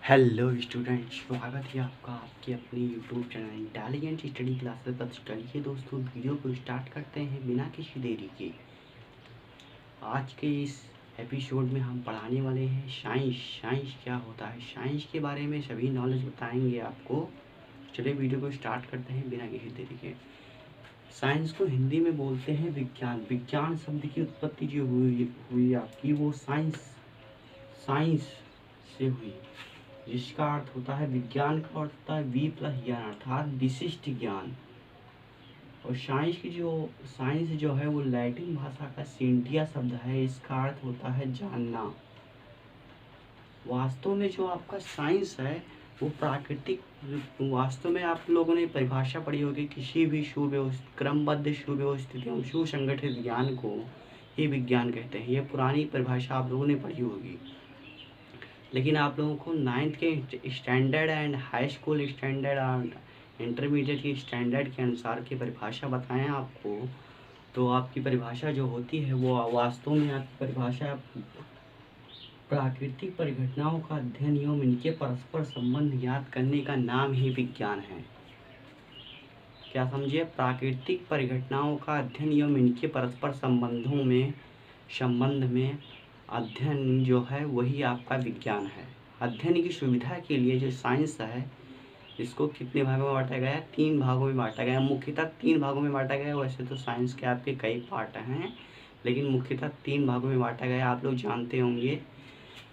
Hello students, स्वागत है आपका आपके अपने YouTube channel intelligent study classes पर। चलिए दोस्तों, वीडियो को स्टार्ट करते हैं बिना किसी देरी के। आज के इस एपिसोड में हम पढ़ाने वाले हैं साइंस क्या होता है। साइंस के बारे में सभी नॉलेज बताएंगे आपको। चलिए वीडियो को स्टार्ट करते हैं बिना किसी देरी के। साइंस को हिंदी में बोलते हैं विज्ञान। विज्ञान शब्द की उत्पत्ति जो हुई आपकी, वो साइंस से हुई, जिसका अर्थ होता है विज्ञान का अर्थ होता है वी प्लस ज्ञान, अर्थात विशिष्ट ज्ञान। और साइंस जो है वो लैटिन भाषा का सेंटिया शब्द है। इसका अर्थ होता है जानना। वास्तव में जो आपका साइंस है वो प्राकृतिक, वास्तव में आप लोगों ने परिभाषा पढ़ी होगी, किसी भी क्रमबद्ध सुव्यवस्थित एवं सुसंगठित ज्ञान को ही विज्ञान कहते हैं। यह पुरानी परिभाषा आप लोगों ने पढ़ी होगी, लेकिन आप लोगों को 9th के standard and high school standard और इंटरमीडिएट के स्टैंडर्ड के अनुसार की परिभाषा बताएं आपको, तो आपकी परिभाषा जो होती है वो वास्तव में आपकी परिभाषा प्राकृतिक परिघटनाओं का अध्ययन एवं इनके परस्पर संबंध ज्ञात करने का नाम ही विज्ञान है। क्या समझिए? प्राकृतिक परिघटनाओं का अध्ययन एवं इनके परस्पर संबंध में अध्ययन जो है वही आपका विज्ञान है। अध्ययन की सुविधा के लिए जो साइंस है, इसको कितने भागों में बांटा गया है? 3 भागों में बांटा गया है। मुख्यतः 3 भागों में बांटा गया है। वैसे तो साइंस के आपके कई पार्ट हैं, लेकिन मुख्यतः 3 भागों में बांटा गया है, आप लोग जानते होंगे।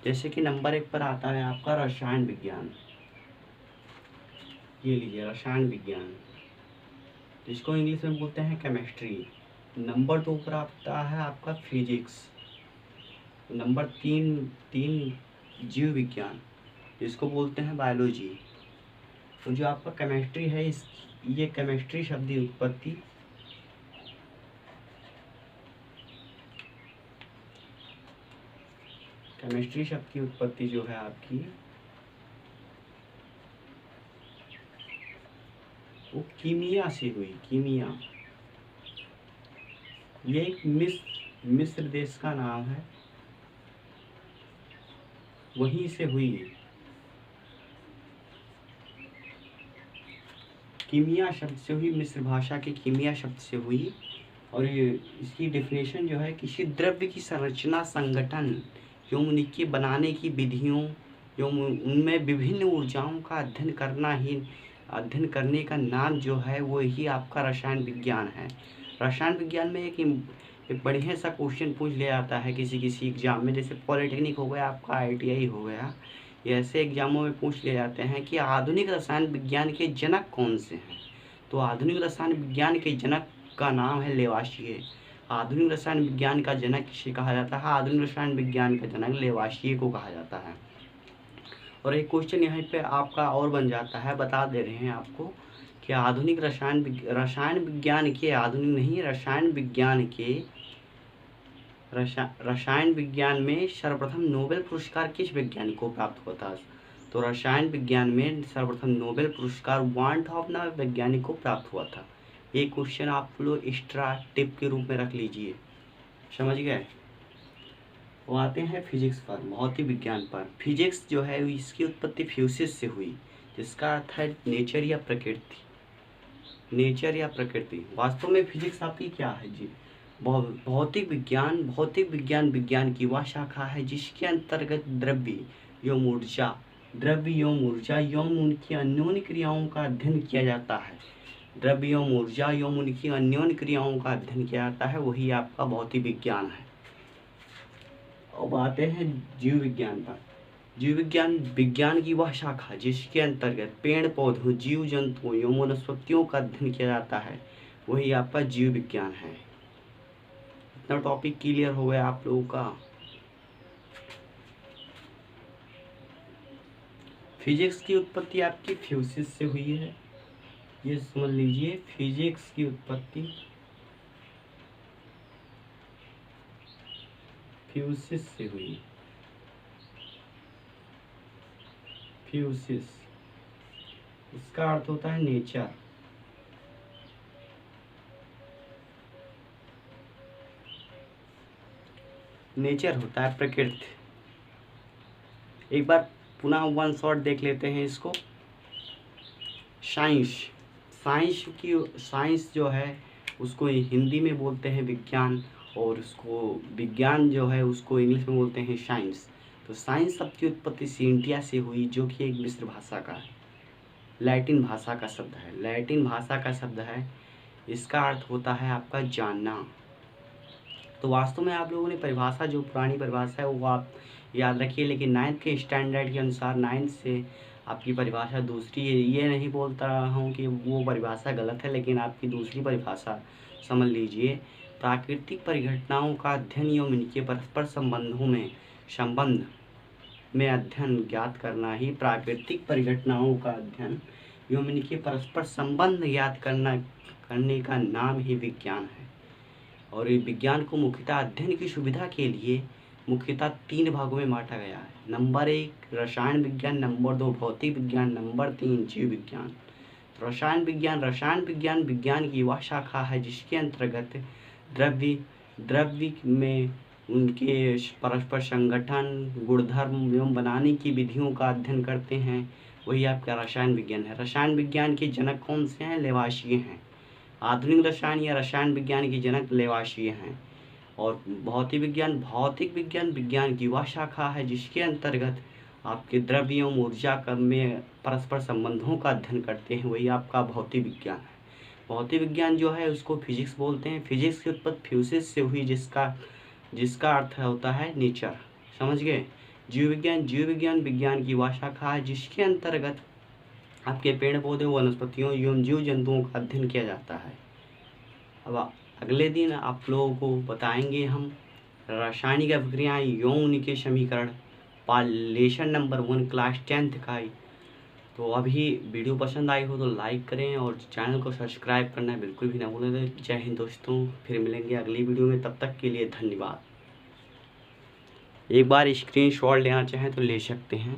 जैसे कि नंबर 1 पर आता है आपका रसायन विज्ञान। ये लीजिए रसायन विज्ञान, जिसको इंग्लिश में बोलते हैं केमिस्ट्री। नंबर 2 पर आता है आपका फिजिक्स। नंबर 3 जीव विज्ञान, जिसको बोलते हैं बायोलॉजी। तो जो आपका केमिस्ट्री है, ये केमिस्ट्री शब्द की उत्पत्ति जो है आपकी, वो कीमिया से हुई। कीमिया ये एक मिस्र देश का नाम है, वहीं से हुई। कीमिया शब्द से हुई, मिस्र भाषा के कीमिया शब्द से हुई। और ये इसकी डेफिनेशन जो है, किसी द्रव्य की संरचना, संगठन एवं उनके बनाने की विधियों एवं उनमें विभिन्न ऊर्जाओं का अध्ययन करने का नाम जो है वो ही आपका रसायन विज्ञान है। रसायन विज्ञान में एक बढ़िया सा क्वेश्चन पूछ लिया जाता है किसी एग्जाम में, जैसे पॉलिटेक्निक हो गया, आपका ITI हो गया, ऐसे एग्जामों में पूछ लिए जाते हैं कि आधुनिक रसायन विज्ञान के जनक कौन से हैं। तो आधुनिक रसायन विज्ञान के जनक का नाम है लेवाशिये। आधुनिक रसायन विज्ञान का जनक किसे कहा जाता है? आधुनिक रसायन विज्ञान का जनक लेवाशिये को कहा जाता है। और एक क्वेश्चन यहाँ पे आपका और बन जाता है, बता दे रहे हैं आपको कि आधुनिक रसायन विज्ञान में सर्वप्रथम नोबेल पुरस्कार किस वैज्ञानिक को प्राप्त हुआ था? तो रसायन विज्ञान में सर्वप्रथम नोबेल पुरस्कार वान टॉप नाम वैज्ञानिक को प्राप्त हुआ था। ये क्वेश्चन आप लोग एक्स्ट्रा टिप के रूप में रख लीजिए, समझ गए? वो आते हैं फिजिक्स पर, भौतिक विज्ञान पर। फिजिक्स जो है इसकी उत्पत्ति फ्यूसिस से हुई, जिसका अर्थ है नेचर या प्रकृति। वास्तव में फिजिक्स आपकी क्या है जी? भौतिक विज्ञान की वह शाखा है जिसके अंतर्गत द्रव्य एवं ऊर्जा एवं उनकी अन्योन्य क्रियाओं का अध्ययन किया जाता है। द्रव्य एवं ऊर्जा एवं उनकी अन्योन्य क्रियाओं का अध्ययन किया जाता है, वही आपका भौतिक विज्ञान है। अब आते हैं जीव विज्ञान पर। जीव विज्ञान की वह शाखा जिसके अंतर्गत पेड़ पौधों, जीव जंतुओं एवं वनस्पतियों का अध्ययन किया जाता है, वही आपका जीव विज्ञान है। इतना टॉपिक क्लियर हो गया आप लोगों का? फिजिक्स की उत्पत्ति आपकी फ्यूसिस से हुई है, ये समझ लीजिए। फिजिक्स की उत्पत्ति फ्यूसिस से हुई। फ्यूसिस, इसका अर्थ होता है नेचर होता है प्रकृति। एक बार पुनः वन शॉट देख लेते हैं इसको। साइंस, साइंस जो है उसको हिंदी में बोलते हैं विज्ञान, और उसको विज्ञान जो है उसको इंग्लिश में बोलते हैं साइंस। तो साइंस शब्द की उत्पत्ति सिंटिया से हुई, जो कि एक मिस्र भाषा का है, लैटिन भाषा का शब्द है, लैटिन भाषा का शब्द है। इसका अर्थ होता है आपका जानना। तो वास्तव में आप लोगों ने परिभाषा, जो पुरानी परिभाषा है वो आप याद रखिए, लेकिन 9th के स्टैंडर्ड के अनुसार 9th से आपकी परिभाषा दूसरी है। ये नहीं बोलता हूँ कि वो परिभाषा गलत है, लेकिन आपकी दूसरी परिभाषा समझ लीजिए। प्राकृतिक परिघटनाओं का अध्ययन एवं इनके परस्पर संबंध में अध्ययन ज्ञात करना ही, प्राकृतिक परिघटनाओं का अध्ययन एवं इनके परस्पर संबंध ज्ञात करने का नाम ही विज्ञान है। और ये विज्ञान को मुख्यतः अध्ययन की सुविधा के लिए मुख्यतः 3 भागों में बांटा गया है। नंबर 1 रसायन विज्ञान, नंबर 2 भौतिक विज्ञान, नंबर 3 जीव विज्ञान। तो रसायन विज्ञान विज्ञान की वह शाखा है जिसके अंतर्गत द्रव्य में उनके परस्पर संगठन, गुणधर्म एवं बनाने की विधियों का अध्ययन करते हैं, वही आपका रसायन विज्ञान है। रसायन विज्ञान के जनक कौन से हैं? लेवाशिए हैं। आधुनिक रसायन या रसायन विज्ञान के जनक लेवाशिए हैं। और भौतिक विज्ञान विज्ञान की वह शाखा है जिसके अंतर्गत आपके द्रव्य एवं ऊर्जा में परस्पर संबंधों का अध्ययन करते हैं, वही आपका भौतिक विज्ञान है। भौतिक विज्ञान जो है उसको फिजिक्स बोलते हैं। फिजिक्स की उत्पत्ति फ्यूसिस से हुई, जिसका अर्थ होता है नेचर। समझ गए? जीव विज्ञान विज्ञान की वह शाखा है जिसके अंतर्गत आपके पेड़ पौधे, वनस्पतियों एवं जीव जंतुओं का अध्ययन किया जाता है। अब अगले दिन आप लोगों को बताएंगे हम रासायनिक अभिक्रियाएं एवं उनके समीकरण, लेसन नंबर 1 क्लास 10th का। तो अभी वीडियो पसंद आई हो तो लाइक करें और चैनल को सब्सक्राइब करना बिल्कुल भी ना भूलें। जय हिंद दोस्तों, फिर मिलेंगे अगली वीडियो में, तब तक के लिए धन्यवाद। एक बार स्क्रीनशॉट लेना चाहें तो ले सकते हैं।